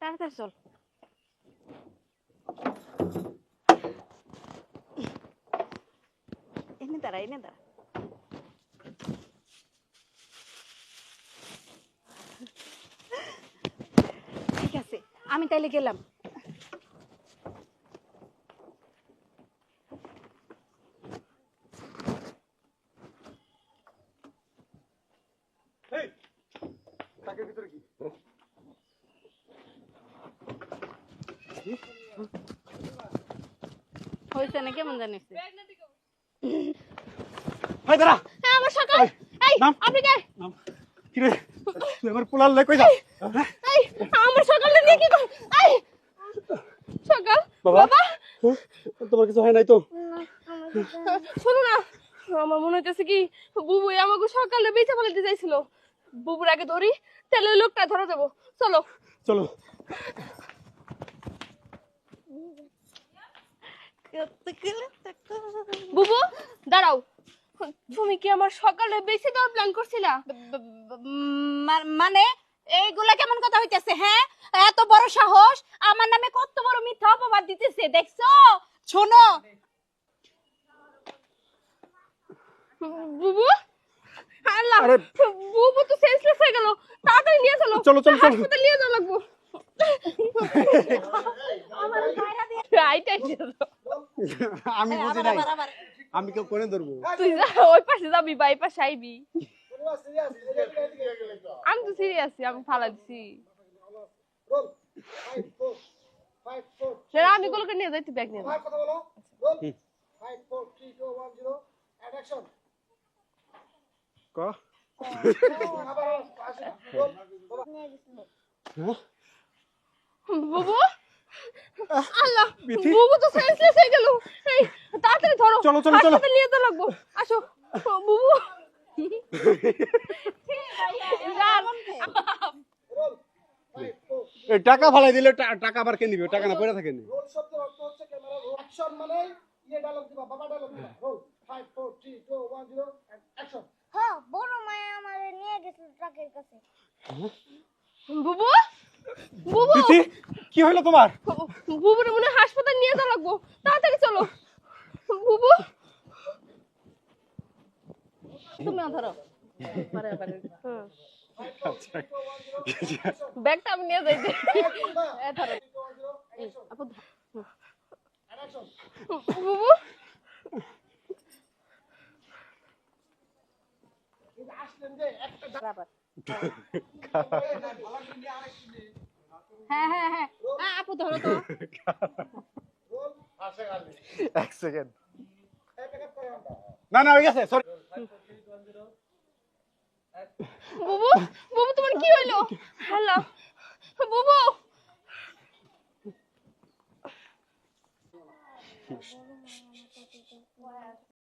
তাড়াতাড়ি চল। এনে দাঁড়া, এনে দাঁড়া। ঠিক আছে, আমি তাইলে গেলাম। হয়েছে না কেমন জানিস? আমার সকাল। আপনি কে? কিরে আমার পোলার লাই কই যা? আমার সকালে নিয়ে কি সকাল বাবা তোমার কিছু হয় নাই তো? শোনো না, আমার মনে হইতেছে কি বুবু আমাকে সকালে বেঁচে ফেলতে চাইছিল। বুবুর আগে ধরি, তাহলে ওই লোকটা ধরা দেবো। চলো চলো। বুবু দাঁড়াও, তুমি কি আমার সকালে বেঁচে দেওয়ার প্ল্যান করছিলা? মানে এইগুলা কেমন কথা হইতেছে? হ্যাঁ, এত বড় সাহস, আমার নামে কত বড় মিথ্যা অপবাদ দিতেছে, দেখছো? শোনো বুবু, আল্লাহ, বুবু তো সেন্সলেস হয়ে গেল। তাড়াতাড়ি নিয়ে চলো, চলো চলো চলো। হাসপাতালে নিয়ে যাওয়া লাগবো। আমি বুঝি নাই, আমি কেউ কোনে ধরবো? তুই যা, ওই পাশে যাবি বা এই পাশে আইবি। আমি তো সিরিয়াস, আমি ফালা দিছি। সেটা আমি গুলোকে নিয়ে যাই, তুই ব্যাগ নিয়ে যা। ক বুবু, আল্লাহ, বুবু তো সেন্সলেস হয়ে গেল। এই তাড়াতাড়ি ধরো, চলো চলো চলো। হাসপাতালে নিয়ে যেতে লাগবো। আসো বুবু। এই টাকা ফালাই দিলে টাকা আবার কে নিবে? টাকা না পয়সা থাকে নি। রোল শব্দের অর্থ হচ্ছে ক্যামেরা রোল। অ্যাকশন মানে ইয়ে ডায়লগ দিবা, বাবা ডায়লগ দিবা। Roll 5 4 3 2 1 0 action. হ্যাঁ, বড় মায়া আমারে নিয়ে গেছিল ট্রাকের কাছে। বুবু, বুবু, দিদি কি হলো তোমার? বুবুরে মনে হয় হাসপাতালে নিয়ে যাওয়া লাগবো। তাড়াতাড়ি চলো বুবু। তুমি ধরো। ব্যাগটা আমি নিয়ে যাই। ধরো আপু, বুবু, আসলেন যে একটা হ্যাঁ হ্যাঁ হ্যাঁ, আপু ধরো তো। রোল আসে গালি। এক সেকেন্ড। প্যাকআপ করে আমরা। না না হয়ে গেছে, সরি। বুবু, বুবু তোমার কি হইলো? হ্যালো বুবু।